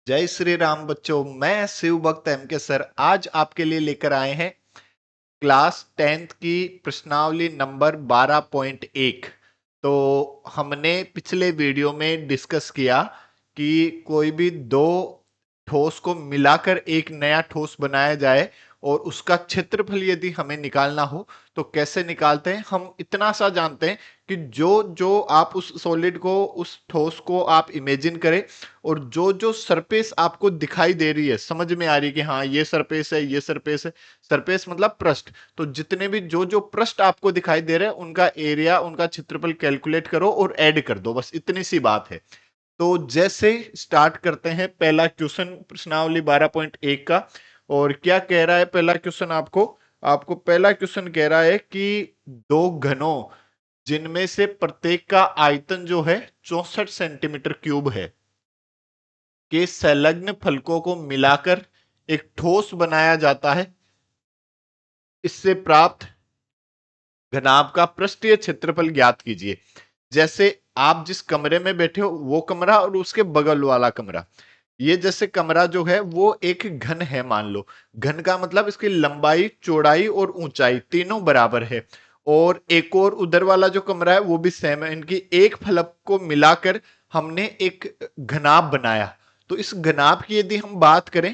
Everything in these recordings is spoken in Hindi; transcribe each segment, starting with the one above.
जय श्री राम बच्चों। मैं शिव भक्त एम के सर आज आपके लिए लेकर आए हैं क्लास 10th की प्रश्नावली नंबर 12.1। तो हमने पिछले वीडियो में डिस्कस किया कि कोई भी दो ठोस को मिलाकर एक नया ठोस बनाया जाए और उसका क्षेत्रफल यदि हमें निकालना हो तो कैसे निकालते हैं। हम इतना सा जानते हैं कि जो जो आप उस सॉलिड को, उस ठोस को आप इमेजिन करें और जो जो सरफेस आपको दिखाई दे रही है, समझ में आ रही है कि हाँ ये सरफेस है, ये सरफेस है। सरफेस मतलब पृष्ठ। तो जितने भी जो जो पृष्ठ आपको दिखाई दे रहे हैं उनका एरिया, उनका क्षेत्रफल कैलकुलेट करो और ऐड कर दो, बस इतनी सी बात है। तो जैसे स्टार्ट करते हैं पहला क्वेश्चन प्रश्नावली 12.1 का। और क्या कह रहा है पहला क्वेश्चन आपको? आपको पहला क्वेश्चन कह रहा है कि दो घनों जिनमें से प्रत्येक का आयतन जो है 64 सेंटीमीटर क्यूब है के संलग्न फलकों को मिलाकर एक ठोस बनाया जाता है। इससे प्राप्त घनाभ का पृष्ठीय क्षेत्रफल ज्ञात कीजिए। जैसे आप जिस कमरे में बैठे हो वो कमरा और उसके बगल वाला कमरा, ये जैसे कमरा जो है वो एक घन है, मान लो। घन का मतलब इसकी लंबाई, चौड़ाई और ऊंचाई तीनों बराबर है। और एक और उधर वाला जो कमरा है वो भी सेम है। इनकी एक फलक को मिलाकर हमने एक घनाभ बनाया। तो इस घनाभ की यदि हम बात करें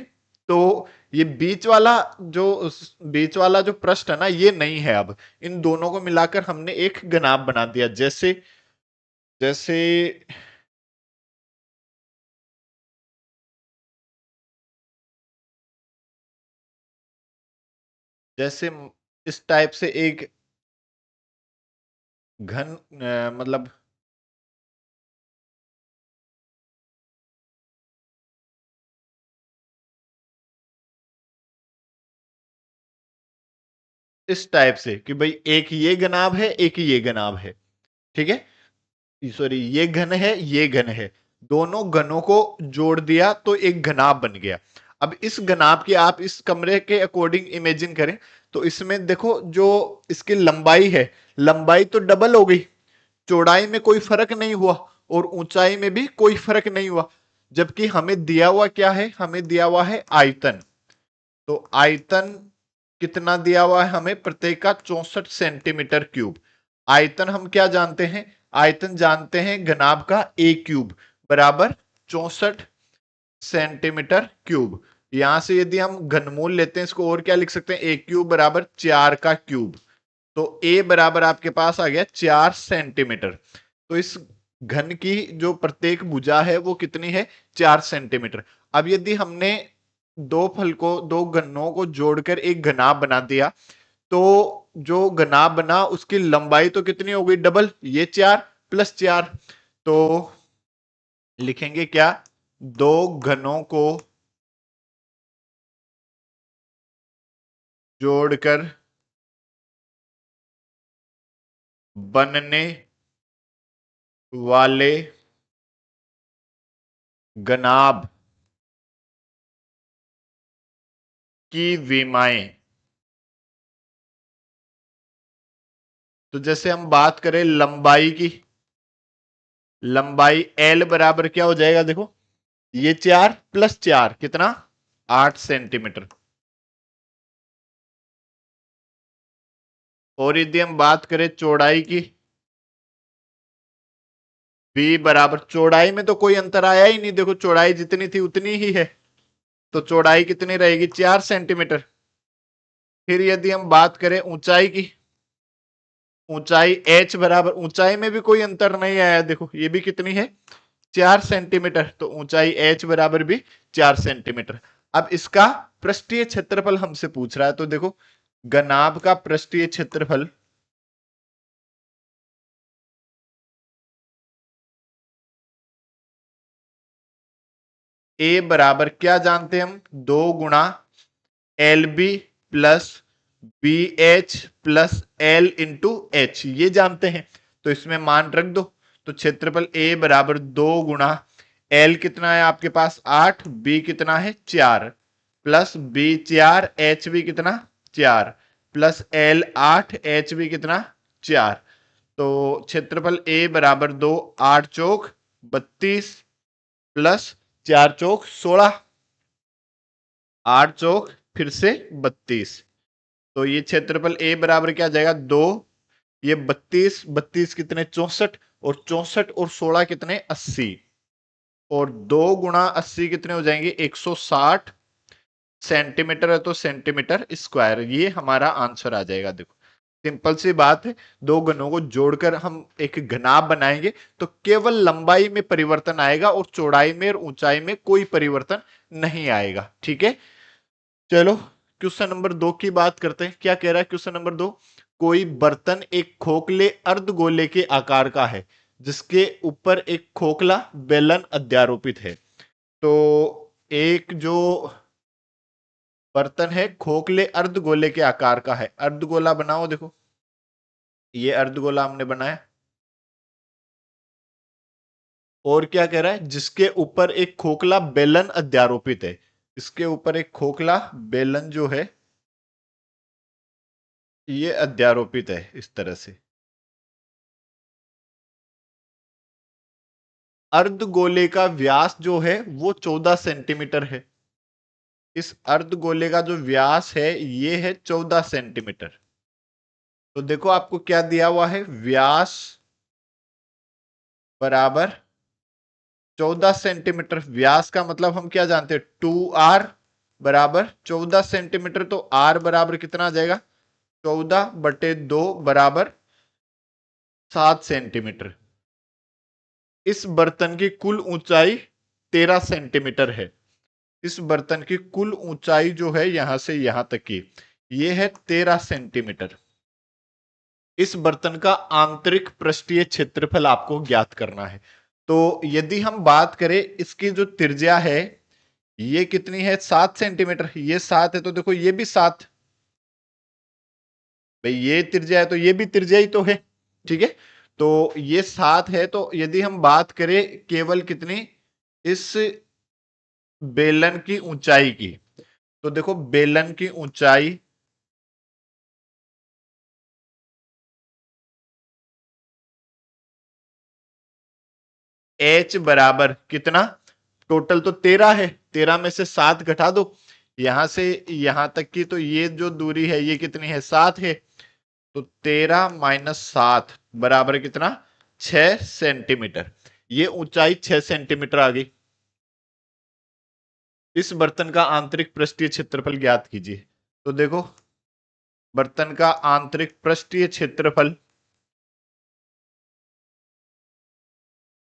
तो ये बीच वाला जो पृष्ठ है ना, ये नहीं है। अब इन दोनों को मिलाकर हमने एक घनाभ बना दिया। जैसे जैसे जैसे इस टाइप से एक घन मतलब इस टाइप से कि भाई एक ये घनाभ है, एक ये घनाभ है। ठीक है, सॉरी, ये घन है, ये घन है। दोनों घनों को जोड़ दिया तो एक घनाभ बन गया। अब इस घनाभ की आप इस कमरे के अकॉर्डिंग इमेजिन करें तो इसमें देखो, जो इसकी लंबाई है, लंबाई तो डबल हो गई, चौड़ाई में कोई फर्क नहीं हुआ और ऊंचाई में भी कोई फर्क नहीं हुआ। जबकि हमें दिया हुआ क्या है? हमें दिया हुआ है आयतन। तो आयतन कितना दिया हुआ है हमें? प्रत्येक का 64 सेंटीमीटर क्यूब। आयतन हम क्या जानते हैं? आयतन जानते हैं घनाभ का ए क्यूब बराबर 64 सेंटीमीटर क्यूब। यहां से यदि हम घनमूल लेते हैं इसको और क्या लिख सकते हैं? ए क्यूब बराबर 4 का क्यूब। तो ए बराबर आपके पास आ गया 4 सेंटीमीटर। तो इस घन की जो प्रत्येक भुजा है वो कितनी है? 4 सेंटीमीटर। अब यदि हमने दो घनों को जोड़कर एक घनाभ बना दिया तो जो घनाभ बना उसकी लंबाई तो कितनी हो गई? डबल, ये 4 + 4। तो लिखेंगे क्या? दो घनों को जोड़कर बनने वाले घनाभ की विमाएं। तो जैसे हम बात करें लंबाई की, लंबाई एल बराबर क्या हो जाएगा? देखो, ये 4 + 4 कितना? 8 सेंटीमीटर। और यदि हम बात करें चौड़ाई की, बी बराबर, चौड़ाई में तो कोई अंतर आया ही नहीं, देखो चौड़ाई जितनी थी उतनी ही है। तो चौड़ाई कितनी रहेगी? 4 सेंटीमीटर। फिर यदि हम बात करें ऊंचाई की, ऊंचाई h बराबर, ऊंचाई में भी कोई अंतर नहीं आया, देखो ये भी कितनी है? 4 सेंटीमीटर। तो ऊंचाई h बराबर भी 4 सेंटीमीटर। अब इसका पृष्ठीय क्षेत्रफल हमसे पूछ रहा है, तो देखो घनाभ का पृष्ठीय क्षेत्रफल ए बराबर क्या जानते हैं हम? 2 × LB plus BH plus L × H, ये जानते हैं। तो इसमें मान रख दो। तो क्षेत्रफल ए बराबर 2 × L कितना है आपके पास? 8, B कितना है? 4, प्लस B 4, H भी कितना? 4, प्लस L 8, H भी कितना? 4। तो क्षेत्रफल ए बराबर 2, 8 × 4 = 32 प्लस 4 चौक 16, 8 चौक फिर से 32। तो ये क्षेत्रफल ए बराबर क्या जाएगा 2, ये 32, 32 कितने 64, और 64 और 16 कितने 80, और 2 गुणा 80 कितने हो जाएंगे 160 सेंटीमीटर है, तो सेंटीमीटर स्क्वायर। ये हमारा आंसर आ जाएगा। देखो सिंपल सी बात है, दो घनों को जोड़कर हम एक घनाभ बनाएंगे तो केवल लंबाई में परिवर्तन आएगा और चौड़ाई में और ऊंचाई में कोई परिवर्तन नहीं आएगा। ठीक है, चलो क्वेश्चन नंबर 2 की बात करते हैं। क्या कह रहा है क्वेश्चन नंबर 2? कोई बर्तन एक खोखले अर्धगोले के आकार का है जिसके ऊपर एक खोखला बेलन अध्यारोपित है। तो एक जो बर्तन है खोखले अर्धगोले के आकार का है, अर्धगोला बनाओ। देखो ये अर्धगोला हमने बनाया, और क्या कह रहा है जिसके ऊपर एक खोखला बेलन अध्यारोपित है। इसके ऊपर एक खोखला बेलन जो है ये अध्यारोपित है इस तरह से। अर्धगोले का व्यास जो है वो 14 सेंटीमीटर है। इस अर्धगोले का जो व्यास है ये है 14 सेंटीमीटर। तो देखो आपको क्या दिया हुआ है, व्यास बराबर 14 सेंटीमीटर। व्यास का मतलब हम क्या जानते हैं 2r बराबर 14 सेंटीमीटर। तो r बराबर कितना आ जाएगा 14/2 बराबर 7 सेंटीमीटर। इस बर्तन की कुल ऊंचाई 13 सेंटीमीटर है। इस बर्तन की कुल ऊंचाई जो है यहां से यहां तक की ये है 13 सेंटीमीटर। इस बर्तन का आंतरिक पृष्ठीय क्षेत्रफल आपको ज्ञात करना है। तो यदि हम बात करें इसकी जो त्रिज्या है ये कितनी है 7 सेंटीमीटर, ये 7 है तो देखो ये भी 7, भाई ये त्रिज्या है तो ये भी त्रिज्या ही तो है। ठीक है, तो ये 7 है। तो यदि हम बात करें केवल कितनी इस बेलन की ऊंचाई की, तो देखो बेलन की ऊंचाई h बराबर कितना, टोटल तो 13 है, 13 में से 7 घटा दो यहां से यहां तक की, तो ये जो दूरी है ये कितनी है 7 है। तो 13 माइनस 7 बराबर कितना 6 सेंटीमीटर। ये ऊंचाई 6 सेंटीमीटर आ गई। इस बर्तन का आंतरिक पृष्ठीय क्षेत्रफल ज्ञात कीजिए। तो देखो बर्तन का आंतरिक पृष्ठीय क्षेत्रफल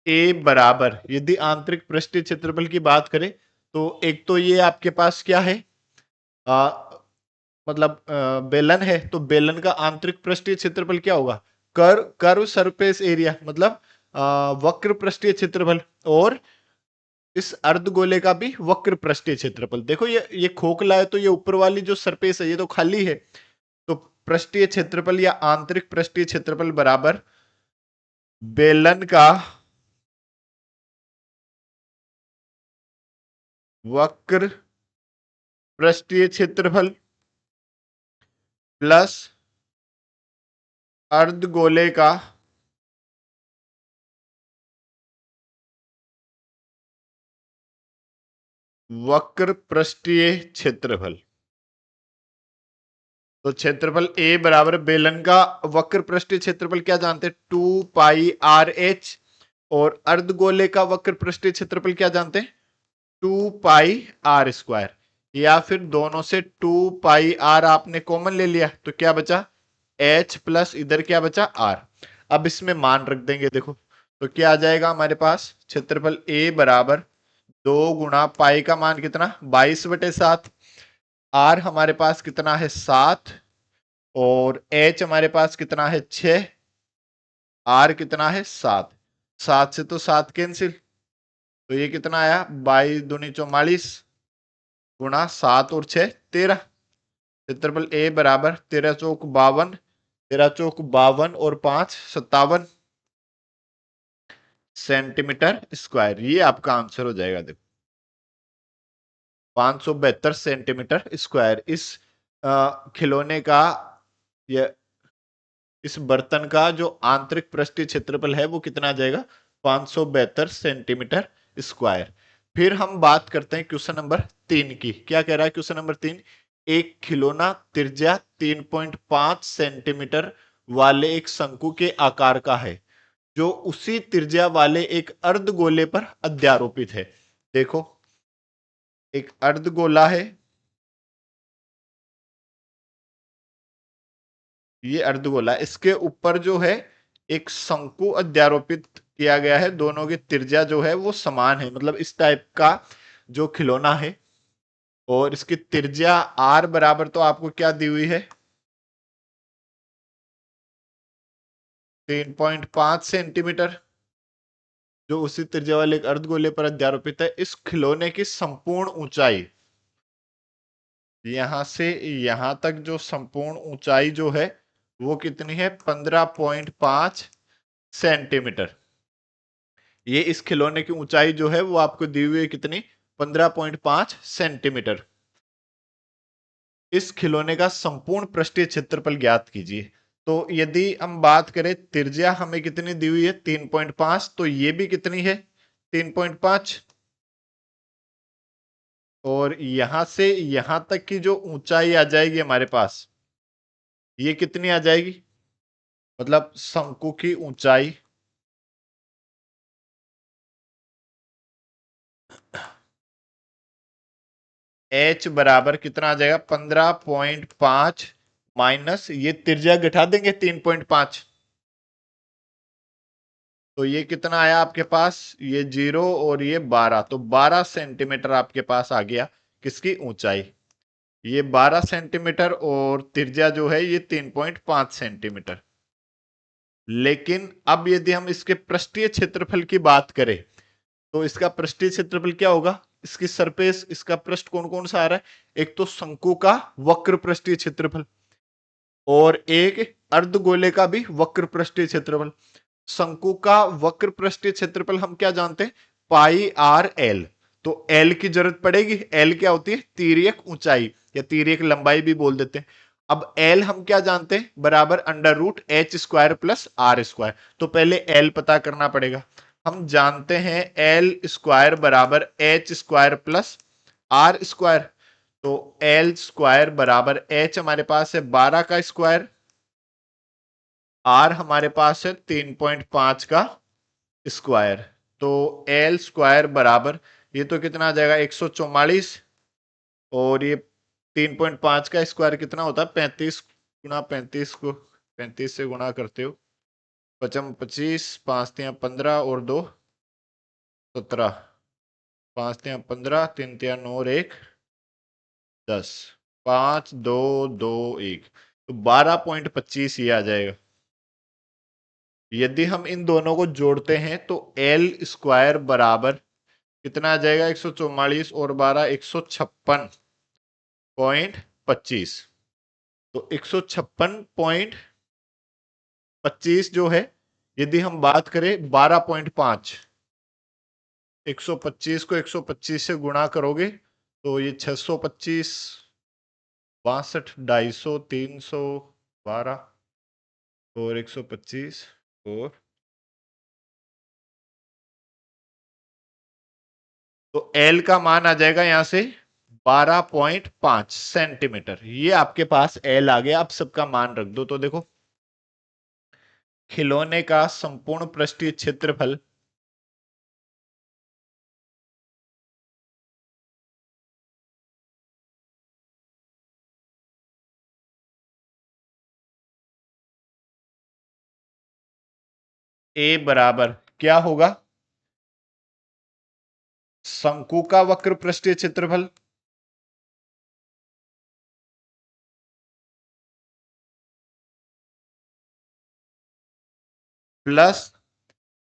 ए बराबर, यदि आंतरिक पृष्ठीय क्षेत्रफल की बात करें तो एक तो ये आपके पास क्या है आ, मतलब बेलन है, तो बेलन का आंतरिक पृष्ठीय क्षेत्रफल क्या होगा कर्व सरफेस एरिया, मतलब वक्र पृष्ठीय क्षेत्रफल। और इस अर्धगोले का भी वक्र पृष्ठीय क्षेत्रफल। देखो ये खोखला है तो ये ऊपर वाली जो सरफेस है ये तो खाली है, तो पृष्ठीय क्षेत्रफल या आंतरिक पृष्ठीय क्षेत्रफल बराबर बेलन का वक्र पृष्ठीय क्षेत्रफल प्लस अर्धगोले का वक्र पृष्ठीय क्षेत्रफल। तो क्षेत्रफल ए बराबर बेलन का वक्र पृष्ठीय क्षेत्रफल क्या जानते हैं 2πr/h, और अर्धगोले का वक्र पृष्ठीय क्षेत्रफल क्या जानते हैं 2πr²। या फिर दोनों से 2πr आपने कॉमन ले लिया तो क्या बचा h प्लस इधर क्या बचा r। अब इसमें मान रख देंगे। देखो तो क्या आ जाएगा हमारे पास क्षेत्रफल a बराबर 2 गुणा पाई का मान कितना 22/7, r हमारे पास कितना है 7, और h हमारे पास कितना है 6, r कितना है 7। 7 से तो 7 कैंसिल, तो ये कितना आया 22×2 = 44 गुणा 7 और 6 13। क्षेत्रफल ए बराबर 13 चौक 52, 13 चौक 52 और 5 57 सेंटीमीटर स्क्वायर। ये आपका आंसर हो जाएगा। देखो 572 सेंटीमीटर स्क्वायर। इस खिलौने का या इस बर्तन का जो आंतरिक पृष्ठीय क्षेत्रफल है वो कितना आ जाएगा 572 सेंटीमीटर स्क्वायर। फिर हम बात करते हैं क्वेश्चन नंबर 3 की। क्या कह रहा है क्वेश्चन नंबर 3? एक खिलौना त्रिज्या 3.5 सेंटीमीटर वाले एक शंकु के आकार का है जो उसी त्रिज्या वाले एक अर्धगोले पर अध्यारोपित है। देखो, एक अर्धगोला है, ये अर्धगोला, इसके ऊपर जो है एक शंकु अध्यारोपित किया गया है, दोनों की त्रिज्या जो है वो समान है, मतलब इस टाइप का जो खिलौना है। और इसकी त्रिज्या आर बराबर तो आपको क्या दी हुई है? 3.5 सेंटीमीटर, जो उसी त्रिज्या वाले एक अर्धगोले पर अध्यारोपित है। इस खिलौने की संपूर्ण ऊंचाई, यहां से यहां तक जो संपूर्ण ऊंचाई जो है वो कितनी है? 15.5 सेंटीमीटर। ये इस खिलौने की ऊंचाई जो है वो आपको दी हुई है कितनी? 15.5 सेंटीमीटर। इस खिलौने का संपूर्ण पृष्ठीय क्षेत्रफल ज्ञात कीजिए। तो यदि हम बात करें, त्रिज्या हमें कितनी दी हुई है? 3.5, तो ये भी कितनी है? 3.5। और यहां से यहां तक की जो ऊंचाई आ जाएगी हमारे पास, ये कितनी आ जाएगी? मतलब शंकु की ऊंचाई h बराबर कितना आ जाएगा? 15.5 माइनस ये त्रिज्या घटा देंगे 3.5, तो ये कितना आया आपके पास? ये 0 और ये 12, तो 12 सेंटीमीटर आपके पास आ गया किसकी ऊंचाई? ये 12 सेंटीमीटर और त्रिज्या जो है ये 3.5 सेंटीमीटर। लेकिन अब यदि हम इसके पृष्ठीय क्षेत्रफल की बात करें, तो इसका पृष्ठीय क्षेत्रफल क्या होगा? इसकी सरफेस, इसका पृष्ठ कौन कौन सा आ रहा है? एक तो शंकु का वक्र पृष्ठीय क्षेत्रफल और एक अर्धगोले का भी वक्र पृष्ठीय क्षेत्रफल। शंकु का वक्र पृष्ठीय क्षेत्रफल हम क्या जानते हैं? पाई आर एल। तो एल की जरूरत पड़ेगी। एल क्या होती है? तिर्यक ऊंचाई या तिर्यक लंबाई भी बोल देते हैं। अब एल हम क्या जानते हैं? बराबर under root H square plus R square. तो पहले एल पता करना पड़ेगा। हम जानते हैं एल स्क्वायर बराबर H square plus R square. तो एल स्क्वायर बराबर एच हमारे पास है 12 का स्क्वायर, आर हमारे पास है 3.5 का स्क्वायर। तो एल स्क्वायर बराबर, ये तो कितना आ जाएगा? 144। और ये 3.5 का स्क्वायर कितना होता है? 35 गुणा 35 को 35 से गुणा करते हो, पचम 25, 5 तिया 15 और 2 17, 5 तिया 15, 3 तिया 9 और 1 10, 5 2 2 1, तो 12.25 ये आ जाएगा। यदि हम इन दोनों को जोड़ते हैं तो एल स्क्वायर बराबर कितना आ जाएगा? 144 और 12 156.25। तो 156.25 जो है, यदि हम बात करें 12.5, 125 को 125 से गुणा करोगे तो ये 625, 62, 250, 312 और 125 और, तो एल का मान आ जाएगा यहां से 12.5 सेंटीमीटर। ये आपके पास एल आ गया। आप सबका मान रख दो। तो देखो, खिलौने का संपूर्ण पृष्ठीय क्षेत्रफल ए बराबर क्या होगा? शंकु का वक्र पृष्ठीय क्षेत्रफल प्लस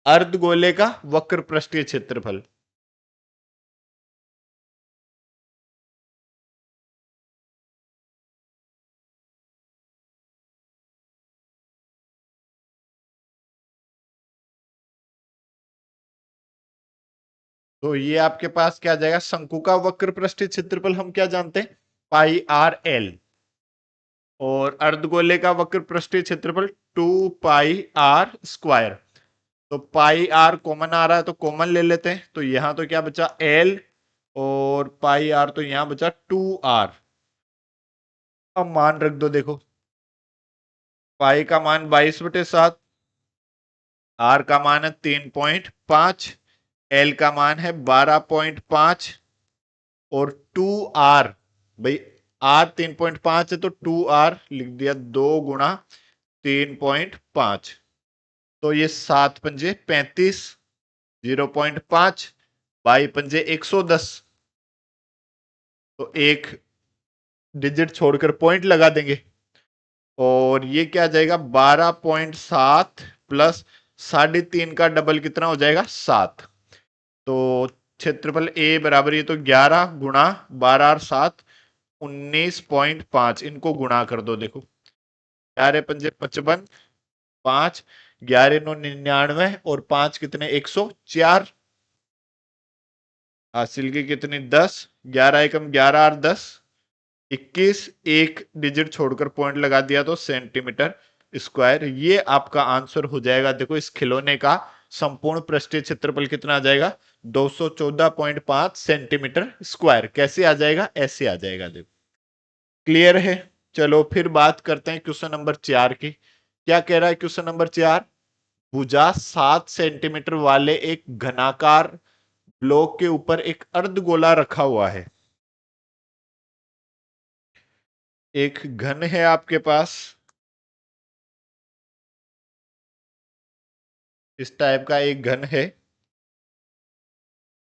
अर्धगोले का वक्र पृष्ठीय क्षेत्रफल। तो ये आपके पास क्या आ जाएगा? शंकु का वक्र पृष्ठीय क्षेत्रफल हम क्या जानते हैं? पाई आर एल। और अर्धगोले का वक्र पृष्ठीय क्षेत्रफल 2 पाई आर स्क्वायर। तो पाई आर कॉमन आ रहा है तो कॉमन ले लेते हैं, तो यहां तो क्या बचा एल, और पाई आर तो यहां बचा 2r। अब मान रख दो, देखो पाई का मान 22/7, आर का मान है 3.5, एल का मान है 12.5, और 2r, भाई आर 3.5 है तो 2r लिख दिया, 2 × 3.5, तो ये 7×5 = 35, 0.5, 22×110, तो एक डिजिट छोड़कर पॉइंट लगा देंगे, और ये क्या आ जाएगा 12.7 प्लस 3.5 का डबल कितना हो जाएगा 7, तो क्षेत्रफल ए बराबर, ये तो 11 × 12 और 7 19.5, इनको गुणा कर दो, देखो 11×5 = 55, 5 11×9 = 99, और 5 कितने 104, हासिल की कितनी 10, 11 × 11 = 10, 21, एक डिजिट छोड़कर पॉइंट लगा दिया तो सेंटीमीटर स्क्वायर। ये आपका आंसर हो जाएगा। देखो इस खिलौने का संपूर्ण पृष्ठीय क्षेत्रफल कितना आ जाएगा 214.5 सेंटीमीटर स्क्वायर। कैसे आ जाएगा, ऐसे आ जाएगा। देखो क्लियर है। चलो फिर बात करते हैं क्वेश्चन नंबर 4 की। क्या कह रहा है क्वेश्चन नंबर 4? भुजा 7 सेंटीमीटर वाले एक घनाकार ब्लॉक के ऊपर एक अर्धगोला रखा हुआ है। एक घन है आपके पास, इस टाइप का एक घन है,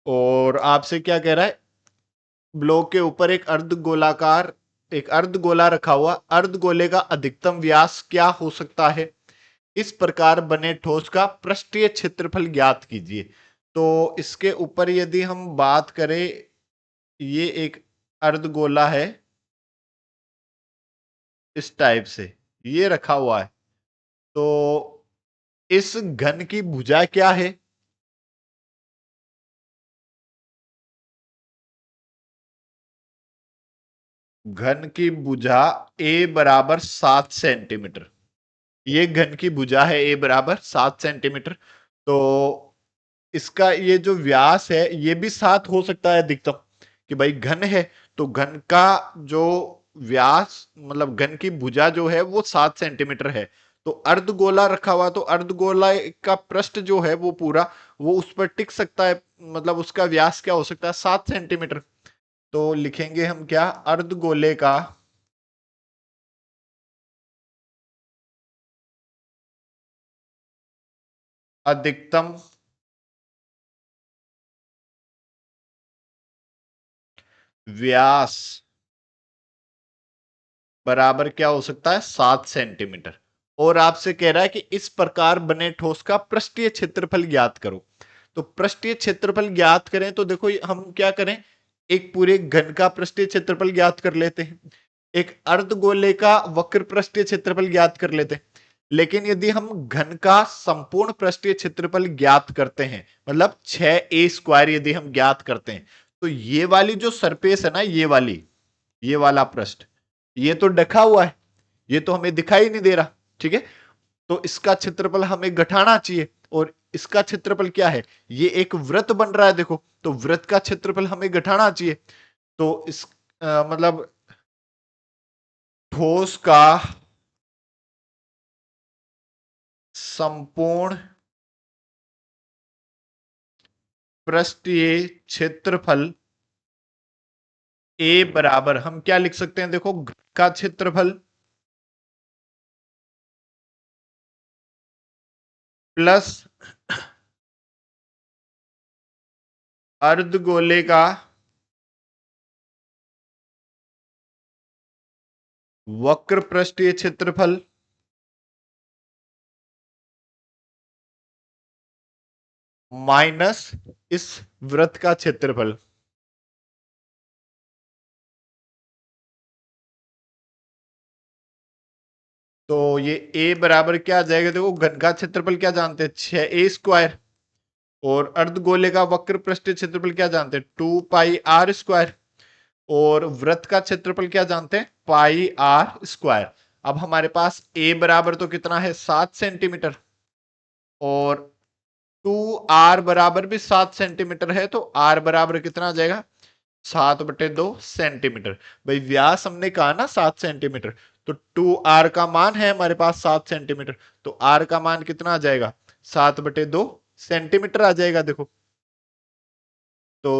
और आपसे क्या कह रहा है, ब्लॉक के ऊपर एक अर्धगोला रखा हुआ, अर्धगोले का अधिकतम व्यास क्या हो सकता है, इस प्रकार बने ठोस का पृष्ठीय क्षेत्रफल ज्ञात कीजिए। तो इसके ऊपर यदि हम बात करें, ये एक अर्धगोला है इस टाइप से, ये रखा हुआ है, तो इस घन की भुजा क्या है? घन की भुजा a बराबर 7 सेंटीमीटर, ये घन की भुजा है a बराबर 7 सेंटीमीटर। तो इसका ये जो व्यास है ये भी 7 हो सकता है अधिकतम, कि भाई घन है तो घन का जो व्यास, मतलब घन की भुजा जो है वो 7 सेंटीमीटर है। तो अर्धगोला रखा हुआ, तो अर्धगोला का पृष्ठ जो है वो पूरा वो उस पर टिक सकता है, मतलब उसका व्यास क्या हो सकता है 7 सेंटीमीटर। तो लिखेंगे हम क्या, अर्धगोले का अधिकतम व्यास बराबर क्या हो सकता है 7 सेंटीमीटर। और आपसे कह रहा है कि इस प्रकार बने ठोस का पृष्ठीय क्षेत्रफल ज्ञात करो। तो पृष्ठीय क्षेत्रफल ज्ञात करें तो देखो हम क्या करें, एक पूरे घन का पृष्ठीय क्षेत्रफल ज्ञात कर लेते हैं, एक अर्धगोले का वक्र पृष्ठीय क्षेत्रफल ज्ञात कर लेते हैं। लेकिन यदि हम घन का संपूर्ण पृष्ठीय क्षेत्रफल ज्ञात करते हैं, मतलब 6a² यदि हम ज्ञात करते हैं, तो ये वाली जो सरफेस है ना, ये वाला पृष्ठ, ये तो ढका हुआ है, ये तो हमें दिखाई नहीं दे रहा, ठीक है। तो इसका क्षेत्रफल हमें घटाना चाहिए, और इसका क्षेत्रफल क्या है, ये एक वृत्त बन रहा है देखो, तो वृत्त का क्षेत्रफल हमें घटाना चाहिए। तो इस मतलब ठोस का संपूर्ण पृष्ठीय क्षेत्रफल ए बराबर, हम क्या लिख सकते हैं, देखो घन का क्षेत्रफल प्लस अर्धगोले का वक्र पृष्ठीय क्षेत्रफल माइनस इस वृत्त का क्षेत्रफल। तो ये a बराबर क्या आ जाएगा, देखो घन का क्षेत्रफल क्या जानते हैं 6a², और अर्धगोले का वक्र पृष्ठीय क्षेत्रफल क्या जानते हैं 2πr², और वृत्त का क्षेत्रफल क्या जानते हैं πr²। अब हमारे पास a बराबर तो कितना है 7 सेंटीमीटर, और 2r बराबर भी 7 सेंटीमीटर है, तो r बराबर कितना आ जाएगा? 7/2 सेंटीमीटर। भाई व्यास हमने कहा ना 7 सेंटीमीटर, तो 2r का मान है हमारे पास 7 सेंटीमीटर, तो r का मान कितना आ जाएगा? 7/2 सेंटीमीटर आ जाएगा। देखो तो,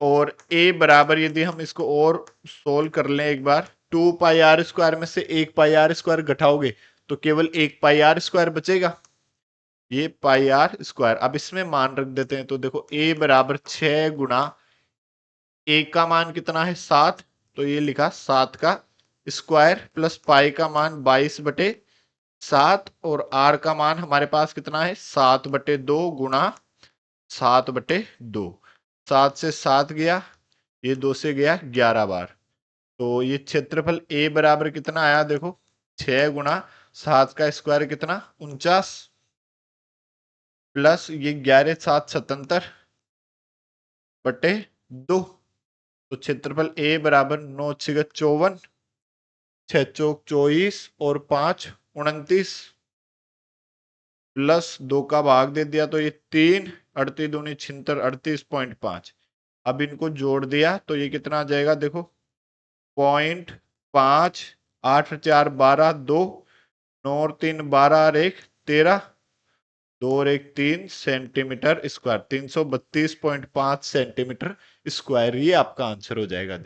और a बराबर यदि हम इसको और सोल्व कर लें एक बार, 2 पाई r स्क्वायर में से 1 पाई r स्क्वायर घटाओगे तो केवल 1 पाई r स्क्वायर बचेगा, ये पाई r स्क्वायर। अब इसमें मान रख देते हैं, तो देखो a बराबर 6 गुना a का मान कितना है? 7, तो ये लिखा 7 का स्क्वायर प्लस पाई का मान 22/7, और r का मान हमारे पास कितना है? 7/2 गुना 7/2। 7 से 7 गया, ये 2 से गया 11 बार, तो ये क्षेत्रफल a बराबर कितना आया? देखो 6 गुना 7 का स्क्वायर कितना? 49, प्लस ये 11/7 77/2, तो क्षेत्रफल a बराबर 9×6 = 54, 6 चौक 24 और 5 29, प्लस 2 का भाग दे दिया तो ये 3, 38 दूनी 76, 38.5। अब इनको जोड़ दिया तो ये कितना आ जाएगा? देखो 0.5, 8 और 4 12, 2 9 और 3 12 और 1 13, 2 और 1 3 सेंटीमीटर स्क्वायर, 332.5 सेंटीमीटर स्क्वायर, ये आपका आंसर हो जाएगा।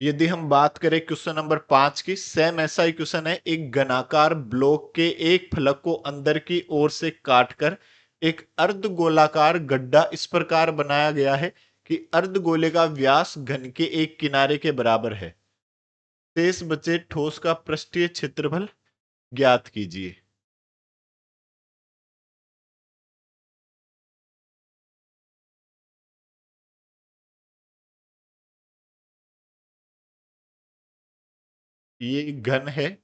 यदि हम बात करें क्वेश्चन नंबर 5 की, सेम ऐसा ही क्वेश्चन है। एक घनाकार ब्लॉक के एक फलक को अंदर की ओर से काटकर एक अर्धगोलाकार गड्ढा इस प्रकार बनाया गया है कि अर्धगोले का व्यास घन के एक किनारे के बराबर है। शेष बचे ठोस का पृष्ठीय क्षेत्रफल ज्ञात कीजिए। ये घन है,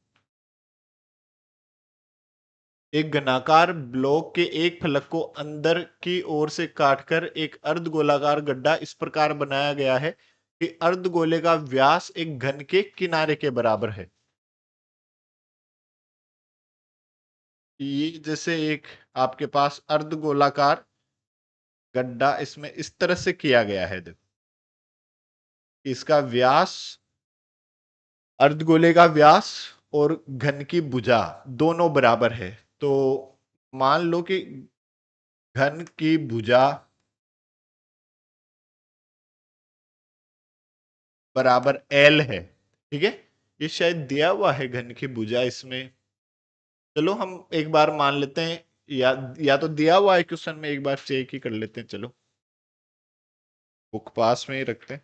एक घनाकार ब्लॉक के एक फलक को अंदर की ओर से काटकर एक अर्धगोलाकार गड्ढा इस प्रकार बनाया गया है कि अर्धगोले का व्यास एक घन के किनारे के बराबर है। ये जैसे एक आपके पास अर्धगोलाकार गड्ढा इसमें इस तरह से किया गया है। देखो इसका व्यास, अर्धगोले का व्यास और घन की भुजा दोनों बराबर है। तो मान लो कि घन की भुजा बराबर एल है, ठीक है। ये शायद दिया हुआ है घन की भुजा इसमें, चलो हम एक बार मान लेते हैं, या तो दिया हुआ है क्वेश्चन में, एक बार चेक ही कर लेते हैं। चलो बुक पास में ही रखते हैं।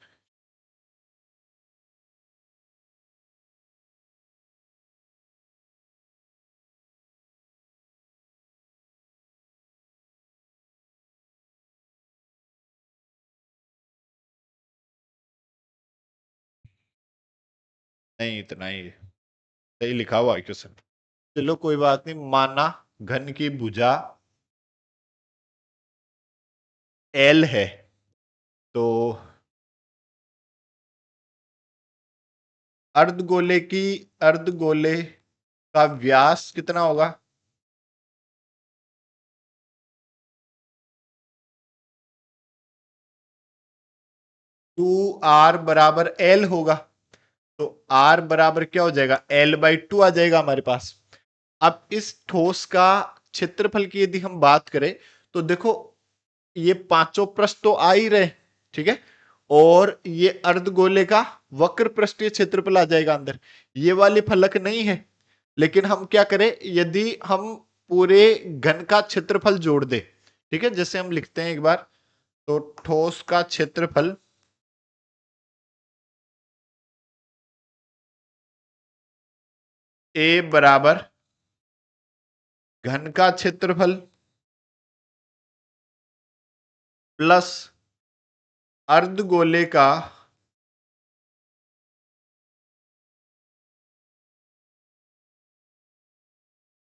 नहीं, इतना ही है, सही लिखा हुआ है क्वेश्चन। चलो कोई बात नहीं, माना घन की भुजा एल है, तो अर्धगोले का व्यास कितना होगा? 2r बराबर एल होगा, तो r बराबर क्या हो जाएगा? L/2 आ जाएगा हमारे पास। अब इस ठोस का क्षेत्रफल की यदि हम बात करें, तो देखो ये पांचों पृष्ठ तो आ ही रहे, ठीक है, और ये अर्धगोले का वक्र पृष्ठीय क्षेत्रफल आ जाएगा अंदर। ये वाली फलक नहीं है, लेकिन हम क्या करें, यदि हम पूरे घन का क्षेत्रफल जोड़ दे, ठीक है, जैसे हम लिखते हैं एक बार, तो ठोस का क्षेत्रफल ए बराबर घन का क्षेत्रफल प्लस अर्धगोले का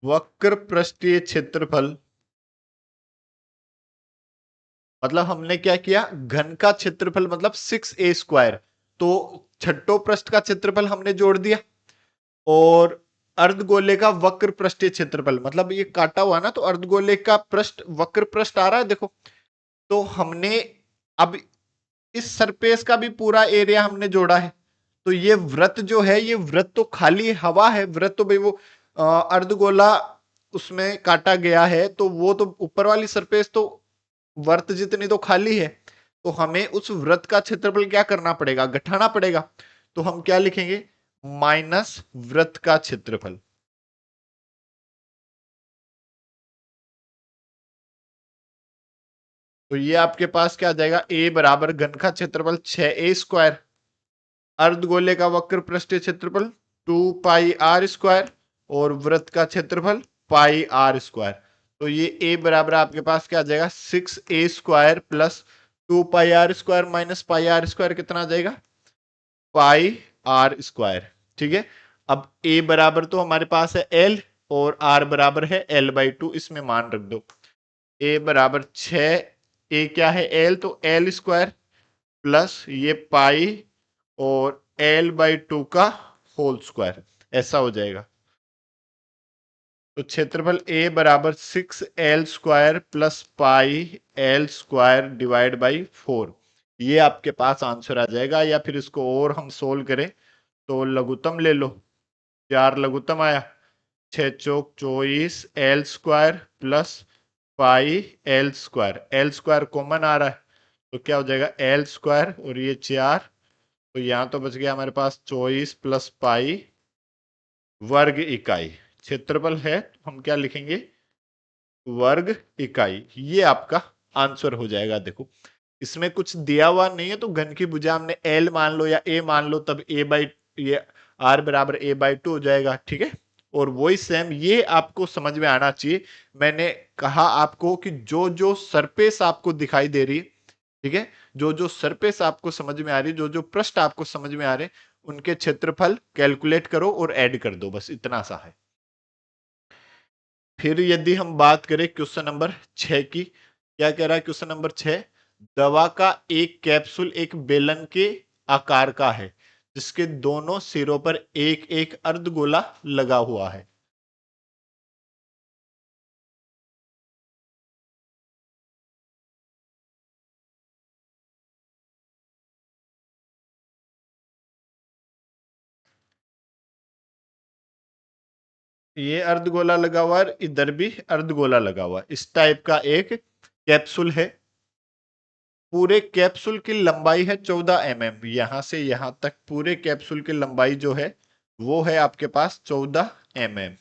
वक्र पृष्ठीय क्षेत्रफल। मतलब हमने क्या किया, घन का क्षेत्रफल मतलब 6a², तो छठों पृष्ठ का क्षेत्रफल हमने जोड़ दिया, और अर्धगोले का वक्र पृष्ठीय क्षेत्रफल, मतलब ये काटा हुआ ना, तो अर्धगोले का पृष्ठ वक्र पृष्ठ आ रहा है देखो। तो हमने अब इस सरफेस का भी पूरा एरिया हमने जोड़ा है। तो ये वृत्त जो है, ये वृत्त तो खाली हवा है, वृत्त तो भाई वो अर्धगोला उसमें काटा गया है, तो वो तो ऊपर वाली सरफेस तो वृत्त जितनी तो खाली है। तो हमें उस वृत्त का क्षेत्रफल क्या करना पड़ेगा, घटाना पड़ेगा। तो हम क्या लिखेंगे, माइनस वृत्त का क्षेत्रफल। तो ये आपके पास क्या आ जाएगा, ए बराबर घन का क्षेत्रफल 6a², अर्धगोले का वक्र पृष्ठीय क्षेत्रफल 2πr², और वृत्त का क्षेत्रफल πr²। तो ये a बराबर आपके पास क्या आ जाएगा, 6a² plus 2πr² minus πr² कितना आ जाएगा, πr²। ठीक है। अब a बराबर तो हमारे पास है l, और r बराबर है l/2, इसमें मान रख दो। a बराबर 6, a क्या है l, तो l² प्लस ये पाई और l/2 का होल स्क्वायर, ऐसा हो जाएगा। तो क्षेत्रफल a बराबर 6l² plus πl² divide by 4, ये आपके पास आंसर आ जाएगा। या फिर इसको और हम सोल्व करें तो लघुत्तम ले लो, 4 लघुत्तम आया, 6 चौक 24 l² प्लस l² कॉमन आ रहा है, तो क्या हो जाएगा l² और ये 4, तो यहां तो बच गया हमारे पास 24 प्लस पाई वर्ग इकाई। क्षेत्रफल है तो हम क्या लिखेंगे, वर्ग इकाई। ये आपका आंसर हो जाएगा। देखो इसमें कुछ दिया हुआ नहीं है, तो घन की भुजा हमने एल मान लो या ए मान लो, तब ए बाई ये आर बराबर a/2 हो जाएगा। ठीक है। और वही सेम ये आपको समझ में आना चाहिए। मैंने कहा आपको कि जो जो सरफेस आपको दिखाई दे रही है, ठीक है, जो जो सरफेस आपको समझ में आ रही है, जो जो पृष्ठ आपको समझ में आ रहे हैं, उनके क्षेत्रफल कैलकुलेट करो और ऐड कर दो, बस इतना सा है। फिर यदि हम बात करें क्वेश्चन नंबर 6 की, क्या कह रहा है क्वेश्चन नंबर 6, दवा का एक कैप्सूल एक बेलन के आकार का है, जिसके दोनों सिरों पर एक एक अर्धगोला लगा हुआ है। ये अर्धगोला लगा हुआ है, इधर भी अर्धगोला लगा हुआ है, इस टाइप का एक कैप्सूल है। पूरे कैप्सूल की लंबाई है 14 mm, यहां से यहां तक पूरे कैप्सूल की लंबाई जो है वो है आपके पास 14 mm,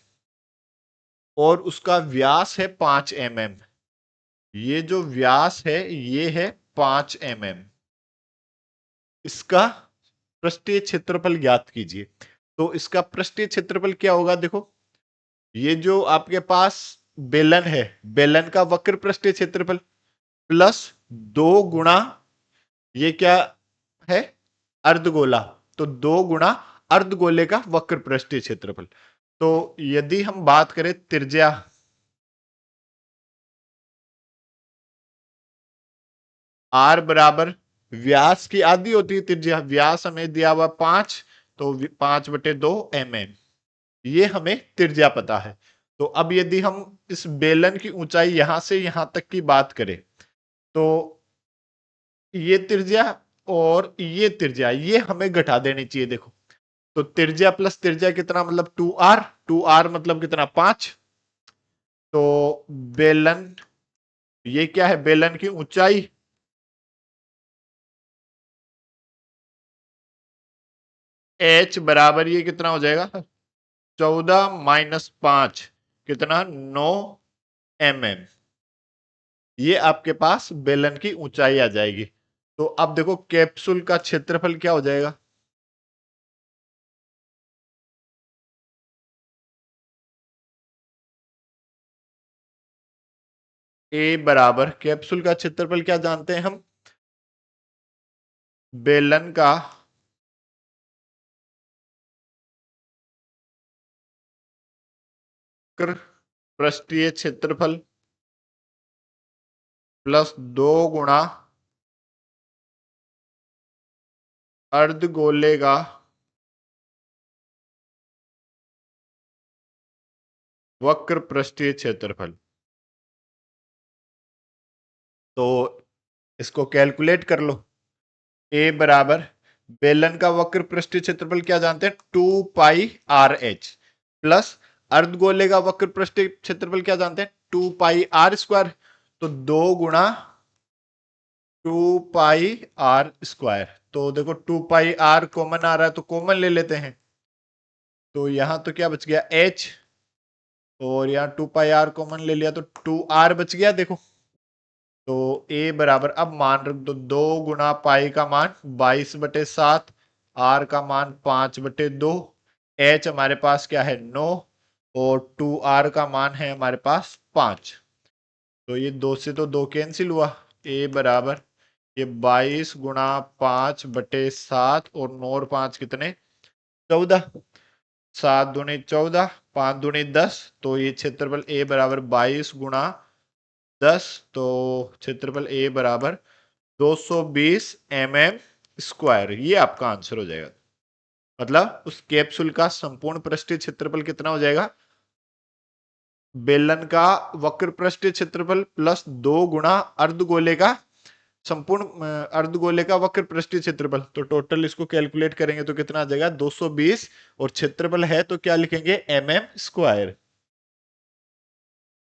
और उसका व्यास है 5 mm। ये जो व्यास है ये है 5 mm। इसका पृष्ठीय क्षेत्रफल ज्ञात कीजिए। तो इसका पृष्ठीय क्षेत्रफल क्या होगा, देखो ये जो आपके पास बेलन है, बेलन का वक्र पृष्ठीय क्षेत्रफल प्लस 2 गुणा ये क्या है, अर्धगोला, तो 2 गुणा अर्धगोले का वक्र पृष्ठीय क्षेत्रफल। तो यदि हम बात करें त्रिज्या, आर बराबर व्यास की आधी होती है त्रिज्या, व्यास हमें दिया हुआ 5, तो 5/2 mm, ये हमें त्रिज्या पता है। तो अब यदि हम इस बेलन की ऊंचाई यहां से यहां तक की बात करें, तो ये त्रिज्या और ये त्रिज्या ये हमें घटा देनी चाहिए। देखो तो त्रिज्या प्लस त्रिज्या कितना, मतलब 2r, 2r मतलब कितना 5। तो बेलन, ये क्या है, बेलन की ऊंचाई, h बराबर ये कितना हो जाएगा, 14 - 5 कितना 9 mm, ये आपके पास बेलन की ऊंचाई आ जाएगी। तो अब देखो कैप्सूल का क्षेत्रफल क्या हो जाएगा, a बराबर कैप्सूल का क्षेत्रफल क्या जानते हैं हम, बेलन का पृष्ठीय क्षेत्रफल प्लस 2 गुणा अर्धगोले का वक्र पृष्ठीय क्षेत्रफल। तो इसको कैलकुलेट कर लो। ए बराबर बेलन का वक्र पृष्ठीय क्षेत्रफल क्या जानते हैं, 2πr h प्लस अर्धगोले का वक्र पृष्ठीय क्षेत्रफल क्या जानते हैं, 2πr²। तो 2 गुणा 2πr²। तो देखो 2πr कॉमन आ रहा है तो कॉमन ले लेते हैं। तो यहां तो क्या बच गया h, और यहाँ 2πr कॉमन ले लिया तो 2r बच गया। देखो तो a बराबर, अब मान रख दो, 2 गुणा पाई का मान 22/7, r का मान 5/2, h हमारे पास क्या है 9, और 2r का मान है हमारे पास 5। तो ये 2 से तो 2 कैंसिल हुआ। a बराबर ये 22 गुणा 5/7 और 9 और 5 कितने, 14। 7 दूनी 14, 5 दूनी 10। तो ये क्षेत्रफल a बराबर 22 गुणा 10। तो क्षेत्रफल a बराबर 220 mm²। ये आपका आंसर हो जाएगा। मतलब उस कैप्सूल का संपूर्ण पृष्ठीय क्षेत्रफल कितना हो जाएगा, बेलन का वक्र पृष्ठीय क्षेत्रफल प्लस 2 गुणा अर्धगोले का संपूर्ण अर्धगोले का वक्र पृष्ठीय क्षेत्रफल। तो टोटल इसको कैलकुलेट करेंगे तो कितना आ जाएगा 220, और क्षेत्रफल है तो क्या लिखेंगे mm²।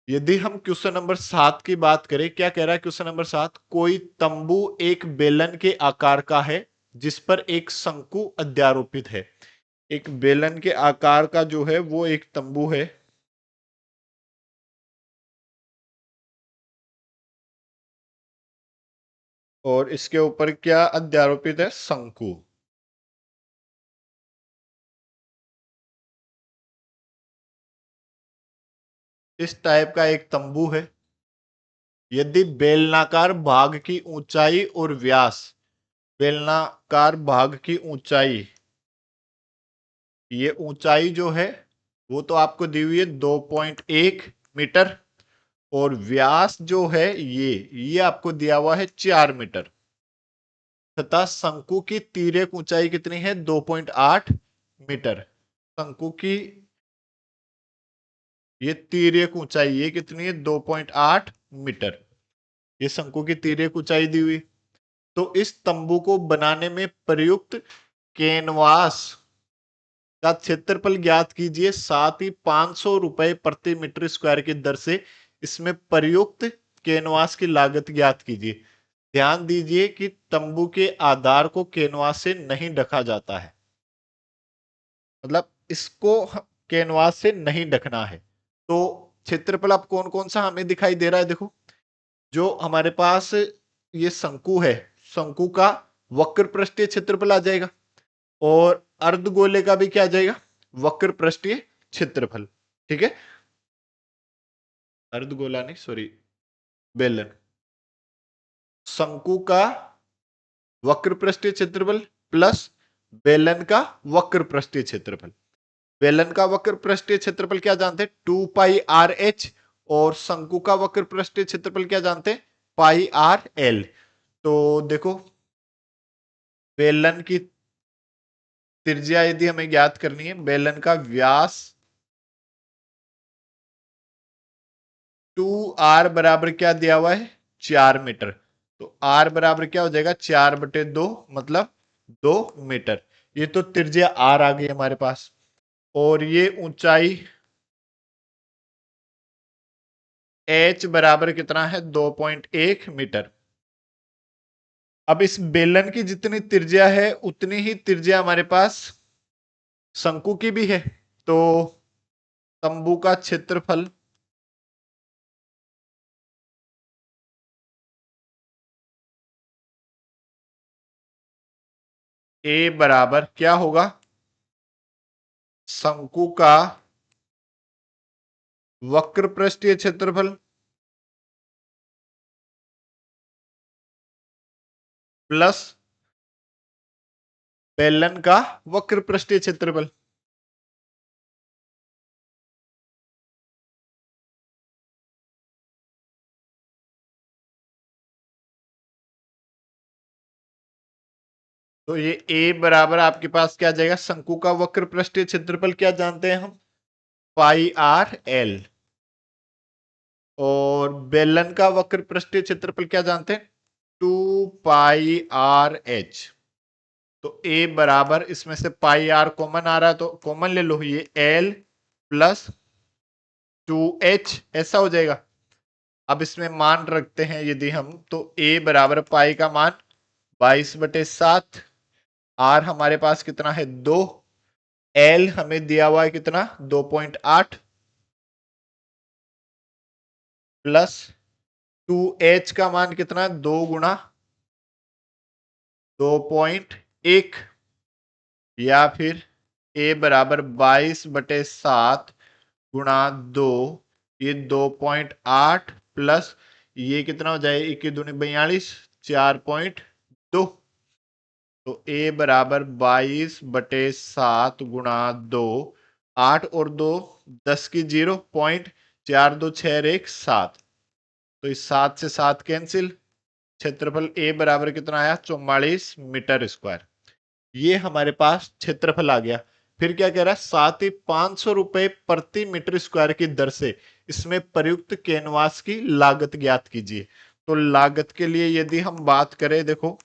यदि हम क्वेश्चन नंबर 7 की बात करें, क्या कह रहा है क्वेश्चन नंबर 7, कोई तंबू एक बेलन के आकार का है जिस पर एक शंकु अध्यारोपित है। एक बेलन के आकार का जो है वो एक तंबू है, और इसके ऊपर क्या अध्यारोपित है, शंकु। इस टाइप का एक तंबू है। यदि बेलनाकार भाग की ऊंचाई और व्यास, बेलनाकार भाग की ऊंचाई, ये ऊंचाई जो है वो तो आपको दी हुई है 2.1 मीटर, और व्यास जो है ये आपको दिया हुआ है 4 मीटर, तथा शंकु की तिर्यक ऊंचाई कितनी है 2.8 मीटर। शंकु की ये तिर्यक ऊंचाई ये कितनी है 2.8 मीटर। ये शंकु की तिर्यक ऊंचाई दी हुई। तो इस तंबू को बनाने में प्रयुक्त कैनवास का क्षेत्रफल ज्ञात कीजिए, साथ ही 500 रुपए प्रति मीटर स्क्वायर की दर से इसमें प्रयुक्त कैनवास की लागत ज्ञात कीजिए। ध्यान दीजिए कि तंबू के आधार को कैनवास से नहीं ढका जाता है, मतलब इसको कैनवास से नहीं ढकना है। तो क्षेत्रफल अब कौन कौन सा हमें दिखाई दे रहा है, देखो जो हमारे पास ये शंकु है, शंकु का वक्र पृष्ठीय क्षेत्रफल आ जाएगा, और अर्धगोले का भी क्या आ जाएगा, वक्र पृष्ठीय क्षेत्रफल। ठीक है, अर्धगोला नहीं, सॉरी, बेलन। शंकु का वक्र पृष्ठीय क्षेत्रफल प्लस बेलन का वक्र पृष्ठीय क्षेत्रफल। बेलन का वक्र पृष्ठीय क्षेत्रफल क्या जानते हैं, 2πr h, और शंकु का वक्र पृष्ठीय क्षेत्रफल क्या जानते हैं, πr_l। तो देखो बेलन की त्रिज्या यदि हमें ज्ञात करनी है, बेलन का व्यास 2r बराबर क्या दिया हुआ है 4 मीटर। तो r बराबर क्या हो जाएगा 4/2, मतलब 2 मीटर। ये तो त्रिज्या r आ गई हमारे पास, और ये ऊंचाई h बराबर कितना है 2.1 मीटर। अब इस बेलन की जितनी त्रिज्या है उतनी ही त्रिज्या हमारे पास शंकु की भी है। तो तंबू का क्षेत्रफल a बराबर क्या होगा, शंकु का वक्र पृष्ठीय क्षेत्रफल प्लस बेलन का वक्र पृष्ठीय क्षेत्रफल। तो ये a बराबर आपके पास क्या आ जाएगा, शंकु का वक्र पृष्ठीय क्षेत्रफल क्या जानते हैं हम पाई आर एल। और बेलन का वक्र पृष्ठीय क्षेत्रफल क्या जानते हैं? 2 पाई आर एच। तो ए बराबर, इसमें से पाई आर कॉमन आ रहा है तो कॉमन ले लो, ये एल प्लस 2H ऐसा हो जाएगा। अब इसमें मान रखते हैं यदि हम, तो a बराबर पाई का मान 22/7, r हमारे पास कितना है 2, l हमें दिया हुआ है कितना 2.8 प्लस 2H का मान कितना है 2 गुणा 2.1, या फिर a बराबर 22/7 गुणा 2, ये 2.8 प्लस ये कितना हो जाए 21 दूनी 42, 4.2। तो a बराबर 22/7 गुणा 2, 8 और 2 10 की 0.4261 तो इस 7 से 7 कैंसिल। क्षेत्रफल a बराबर कितना आया 44 मीटर स्क्वायर। ये हमारे पास क्षेत्रफल आ गया। फिर क्या कह रहा है, साथ ही 500 रुपए प्रति मीटर स्क्वायर की दर से इसमें प्रयुक्त कैनवास की लागत ज्ञात कीजिए। तो लागत के लिए यदि हम बात करें, देखो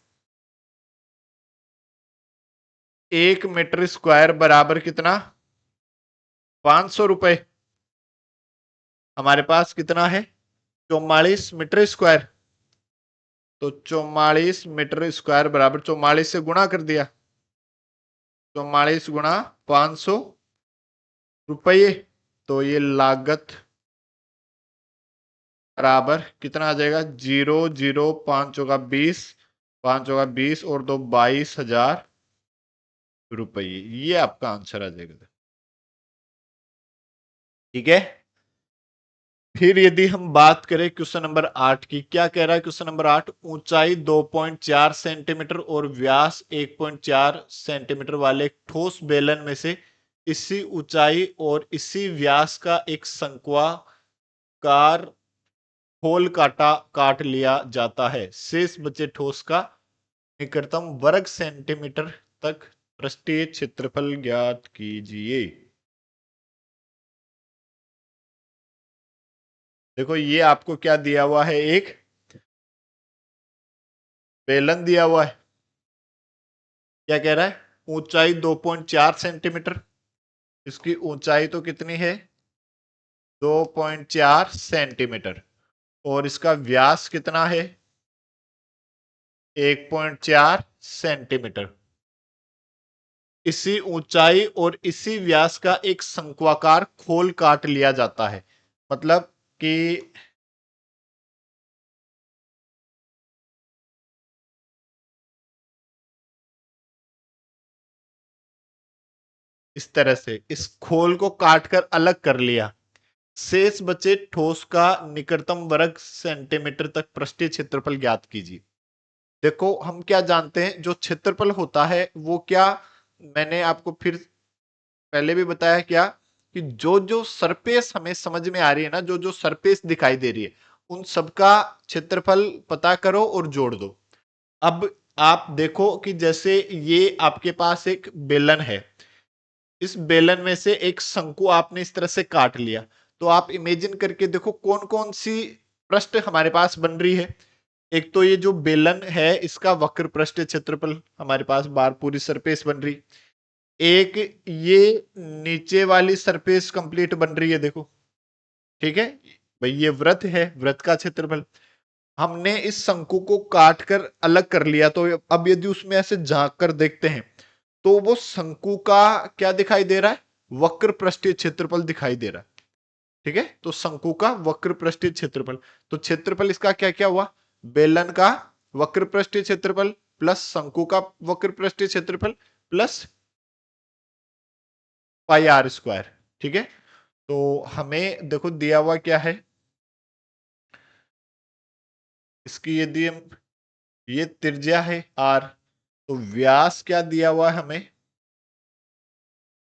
1 मीटर स्क्वायर बराबर कितना 500 रुपए। हमारे पास कितना है 44 मीटर स्क्वायर। तो 44 मीटर स्क्वायर बराबर 44 से गुणा कर दिया, 44 गुणा 500 रुपये। तो ये लागत बराबर कितना आ जाएगा 0, 0, 5 का 20 और 2 22,000 रुपये। ये आपका आंसर आ जाएगा। ठीक है। फिर यदि हम बात करें क्वेश्चन नंबर 8 की, क्या कह रहा है क्वेश्चन नंबर 8, ऊंचाई 2.4 सेंटीमीटर और व्यास 1.4 सेंटीमीटर वाले एक ठोस बेलन में से इसी ऊंचाई और इसी व्यास का एक शंक्वाकार खोल काट लिया जाता है। शेष बचे ठोस का निकटतम वर्ग सेंटीमीटर तक पृष्ठीय क्षेत्रफल ज्ञात कीजिए। देखो ये आपको क्या दिया हुआ है, एक बेलन दिया हुआ है। क्या कह रहा है, ऊंचाई 2.4 सेंटीमीटर, इसकी ऊंचाई तो कितनी है 2.4 सेंटीमीटर, और इसका व्यास कितना है 1.4 सेंटीमीटर। इसी ऊंचाई और इसी व्यास का एक शंक्वाकार खोल काट लिया जाता है। मतलब कि इस तरह से इस खोल को काटकर अलग कर लिया। शेष बचे ठोस का निकटतम वर्ग सेंटीमीटर तक पृष्ठीय क्षेत्रफल ज्ञात कीजिए। देखो हम क्या जानते हैं, जो क्षेत्रफल होता है वो क्या, मैंने आपको फिर पहले भी बताया क्या, कि जो जो सरफेस हमें समझ में आ रही है ना, जो जो सरफेस दिखाई दे रही है, उन सबका क्षेत्रफल पता करो और जोड़ दो। अब आप देखो कि जैसे ये आपके पास एक बेलन है, इस बेलन में से एक शंकु आपने इस तरह से काट लिया, तो आप इमेजिन करके देखो कौन कौन सी पृष्ठ हमारे पास बन रही है। एक तो ये जो बेलन है इसका वक्र पृष्ठ क्षेत्रफल हमारे पास बार पूरी सरफेस बन रही, एक ये नीचे वाली सरफेस कंप्लीट बन रही है, देखो ठीक है भाई, ये वृत्त है, वृत्त का क्षेत्रफल। हमने इस शंकु को काट कर अलग कर लिया, तो अब यदि उसमें ऐसे झांक कर देखते हैं तो वो शंकु का क्या दिखाई दे रहा है, वक्र पृष्ठीय क्षेत्रफल दिखाई दे रहा है। ठीक है, तो शंकु का वक्र पृष्ठीय क्षेत्रफल, तो क्षेत्रफल इसका क्या क्या हुआ, बेलन का वक्र पृष्ठीय क्षेत्रफल प्लस शंकु का वक्र पृष्ठीय क्षेत्रफल प्लस पाई आर स्क्वायर। ठीक है, तो हमें देखो दिया हुआ क्या है, इसकी यदि हम, ये त्रिज्या है आर, तो व्यास क्या दिया हुआ है हमें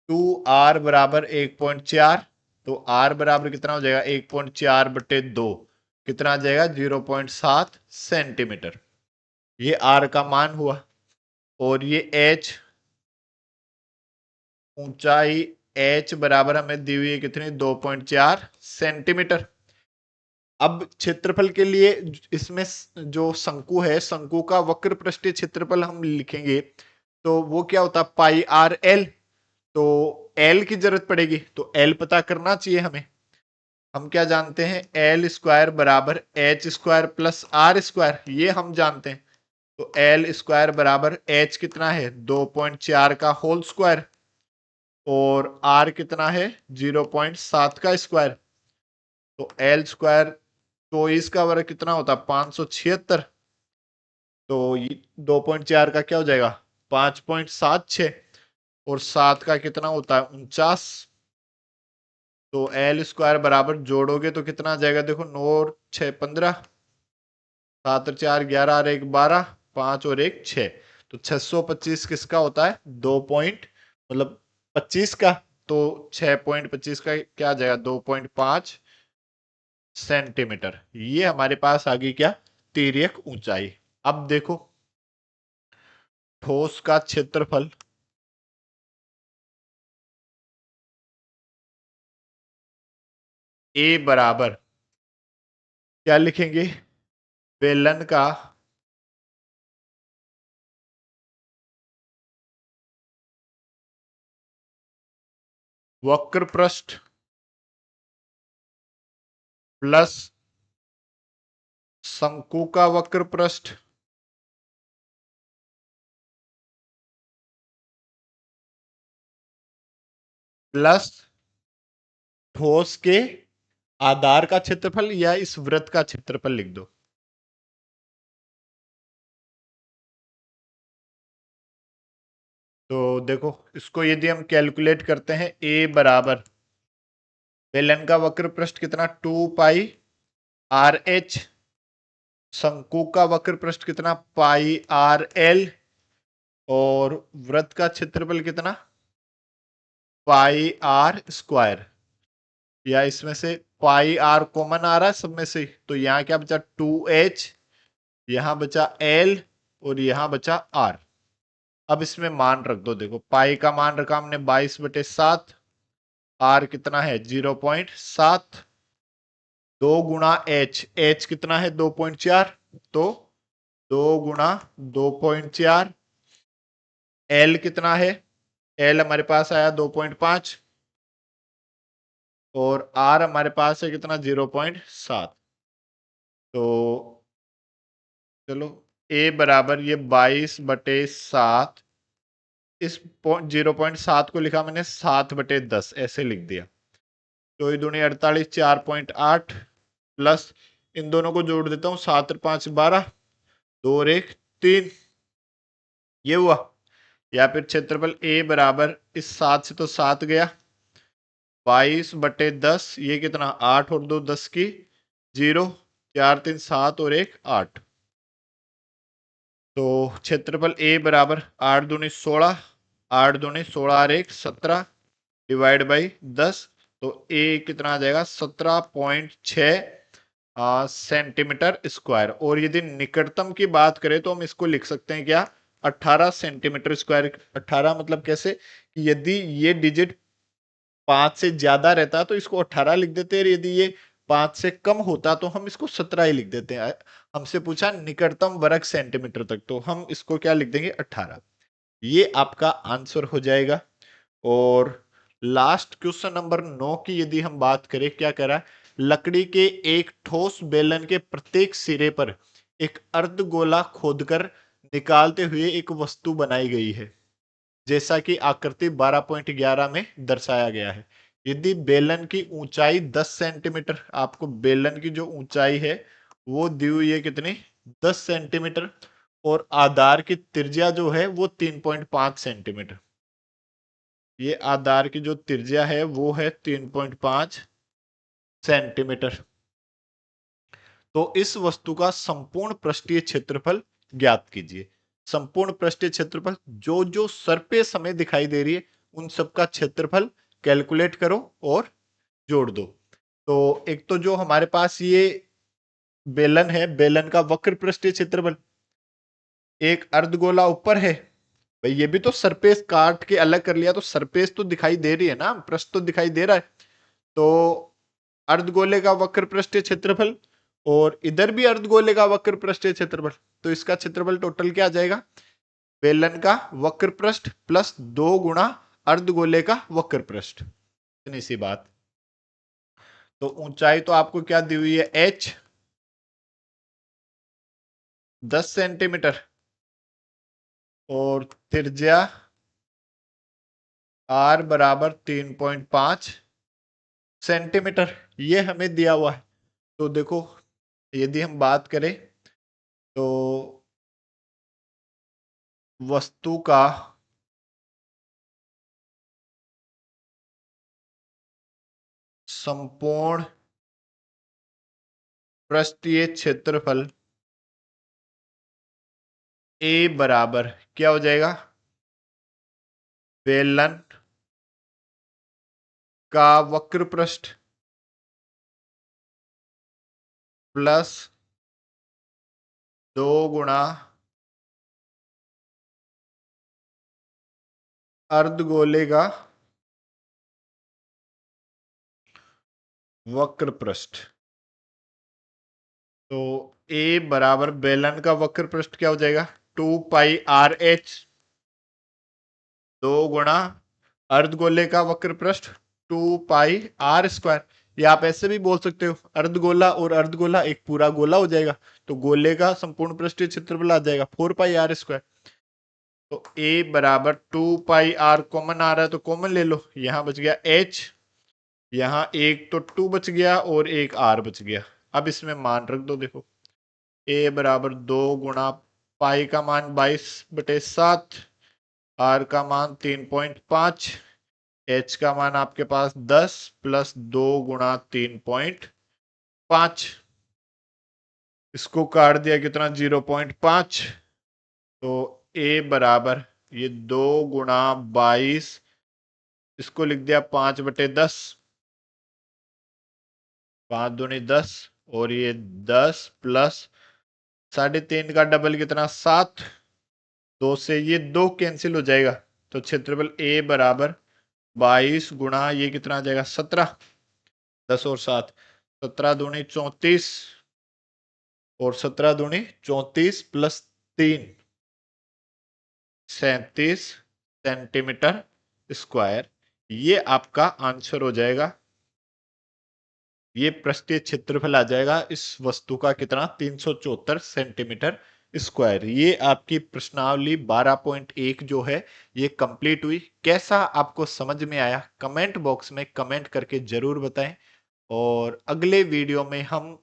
2r बराबर 1.4, तो r बराबर कितना हो जाएगा 1.4/2, कितना आ जाएगा 0.7 सेंटीमीटर। ये r का मान हुआ। और ये h ऊंचाई H बराबर हमें दी हुई है कितनी 2.4 सेंटीमीटर। अब क्षेत्रफल के लिए इसमें जो शंकु है, शंकु का वक्र पृष्ठीय क्षेत्रफल हम लिखेंगे तो वो क्या होता है पाई आर एल। तो एल की जरूरत पड़ेगी तो एल पता करना चाहिए हमें। हम क्या जानते हैं एल स्क्वायर बराबर H square plus R square, ये हम जानते हैं। तो एल स्क्वायर बराबर एच कितना है 2.4 का होल स्क्वायर और आर कितना है 0.7 का स्क्वायर। तो एल स्क्वायर 24 का वर्ग कितना होता है 576। तो 2.4 का क्या हो जाएगा 5.76 और 7 का कितना होता है 49। तो एल स्क्वायर बराबर जोड़ोगे तो कितना आ जाएगा देखो 9 और 6 15, 7 और 4 11 और 1 12, 5 और 1 6। तो 625 किसका होता है 2 पॉइंट मतलब 25 का। तो 6.25 का क्या आ जाएगा 2.5 सेंटीमीटर। ये हमारे पास आ गई क्या तिर्यक ऊंचाई। अब देखो ठोस का क्षेत्रफल ए बराबर क्या लिखेंगे बेलन का वक्र पृष्ठ प्लस शंकु का वक्र पृष्ठ प्लस ठोस के आधार का क्षेत्रफल या इस वृत्त का क्षेत्रफल लिख दो। तो देखो इसको यदि हम कैलकुलेट करते हैं ए बराबर बेलन का वक्र पृष्ठ कितना 2 पाई आर एच, शंकु का वक्र पृष्ठ कितना पाई आर एल और वृत्त का क्षेत्रफल कितना पाई आर स्क्वायर। या इसमें से पाई आर कॉमन आ रहा है सब में से, तो यहां क्या बचा 2h, यहां बचा l और यहां बचा r। अब इसमें मान रख दो, देखो पाई का मान रखा हमने 22/7, r कितना है 0.7, 2 गुणा h कितना है 2.4, तो 2 गुणा 2.4, l कितना है l हमारे पास आया 2.5 और r हमारे पास है कितना 0.7। तो चलो a बराबर ये 22/7, इस 0.7 को लिखा मैंने 7/10 ऐसे लिख दिया। तो ये दूनी 48 4.8 प्लस इन दोनों को जोड़ देता हूं 7 और 5 12, 2 और 1 3, ये हुआ। या फिर क्षेत्रफल a बराबर इस 7 से तो 7 गया 22/10, ये कितना 8 और 2 10 की 0, 4 3 7 और 1 8। तो क्षेत्रफल A बराबर 8 दूनी 16, 8 दूनी 16 और 1 17 डिवाइड बाई 10। तो A कितना आ जाएगा 17.6 सेंटीमीटर स्क्वायर। और यदि निकटतम की बात करें तो हम इसको लिख सकते हैं क्या 18 सेंटीमीटर स्क्वायर। 18 मतलब कैसे कि यदि ये डिजिट 5 से ज्यादा रहता तो इसको 18 लिख देते हैं, यदि ये 5 से कम होता तो हम इसको 17 ही लिख देते हैं। हमसे पूछा निकटतम वर्ग सेंटीमीटर तक, तो हम इसको क्या लिख देंगे 18। ये आपका आंसर हो जाएगा। और लास्ट क्वेश्चन नंबर 9 की यदि हम बात करें, क्या कह रहा है लकड़ी के एक ठोस बेलन के प्रत्येक सिरे पर एक अर्धगोला खोदकर निकालते हुए एक वस्तु बनाई गई है जैसा कि आकृति 12.11 में दर्शाया गया है। यदि बेलन की ऊंचाई 10 सेंटीमीटर, आपको बेलन की जो ऊंचाई है वो दी हुई है कितनी 10 सेंटीमीटर और आधार की त्रिज्या जो है वो 3.5 सेंटीमीटर। ये आधार की जो त्रिज्या है वो है 3.5 सेंटीमीटर। तो इस वस्तु का संपूर्ण पृष्ठीय क्षेत्रफल ज्ञात कीजिए। संपूर्ण पृष्ठीय क्षेत्रफल जो जो सरफेस हमें दिखाई दे रही है उन सबका क्षेत्रफल कैलकुलेट करो और जोड़ दो। तो एक तो जो हमारे पास ये बेलन है, बेलन का वक्र पृष्ठीय क्षेत्रफल, एक अर्धगोला ऊपर है भाई ये भी तो सरफेस काट के अलग कर लिया, तो सरफेस तो दिखाई दे रही है ना, पृष्ठ तो दिखाई दे रहा है। तो अर्धगोले का वक्र पृष्ठीय क्षेत्रफल और इधर भी अर्धगोले का वक्र पृष्ठीय क्षेत्रफल, तो इसका क्षेत्रफल टोटल क्या आ जाएगा, बेलन का वक्र पृष्ठ प्लस 2 गुणा अर्धगोले का वक्र पृष्ठ। इतनी सी बात। तो ऊंचाई तो आपको क्या दी हुई है, h 10 सेंटीमीटर और त्रिज्या r बराबर 3.5 सेंटीमीटर, ये हमें दिया हुआ है। तो देखो यदि हम बात करें तो वस्तु का संपूर्ण पृष्ठीय क्षेत्रफल A बराबर क्या हो जाएगा, बेलन का वक्र पृष्ठ प्लस 2 गुणा अर्धगोले का वक्र पृष्ठ। तो A बराबर बेलन का वक्र पृष्ठ क्या हो जाएगा, 2πr(h) 2 गुणा अर्धगोले का वक्र पृष्ठ 2πr²। या आप ऐसे भी बोल सकते हो, अर्धगोला और अर्धगोला एक पूरा गोला हो जाएगा, तो गोले का संपूर्ण पृष्ठीय क्षेत्रफल आ जाएगा 4πr²। तो A बराबर 2πr कॉमन आ रहा है तो कॉमन ले लो, यहां बच गया h, यहां एक तो 2 बच गया और एक r बच गया। अब इसमें मान रख दो, देखो A बराबर 2 गुणा पाई का मान 22/7, r का मान 3.5, h का मान आपके पास 10 प्लस 2 गुणा 3.5, इसको काट दिया कितना 0.5। तो A बराबर ये 2 गुणा 22, इसको लिख दिया 5/10, 5 दूनी 10 और ये 10 प्लस 3.5 का डबल कितना 7, 2 से ये 2 कैंसिल हो जाएगा। तो क्षेत्रफल A बराबर 22 गुणा ये कितना आ जाएगा 17, 10 और 7, 17 दूनी 34 और 17 दूनी 34 प्लस 3 37 सेंटीमीटर स्क्वायर। ये आपका आंसर हो जाएगा, ये पृष्ठीय क्षेत्रफल आ जाएगा इस वस्तु का कितना 374 सेंटीमीटर स्क्वायर। ये आपकी प्रश्नावली 12.1 जो है ये कंप्लीट हुई। कैसा आपको समझ में आया कमेंट बॉक्स में कमेंट करके जरूर बताएं, और अगले वीडियो में हम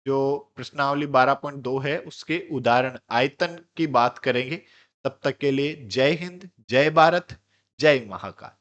जो प्रश्नावली 12.2 है उसके उदाहरण आयतन की बात करेंगे। तब तक के लिए जय हिंद, जय भारत, जय महाकाल।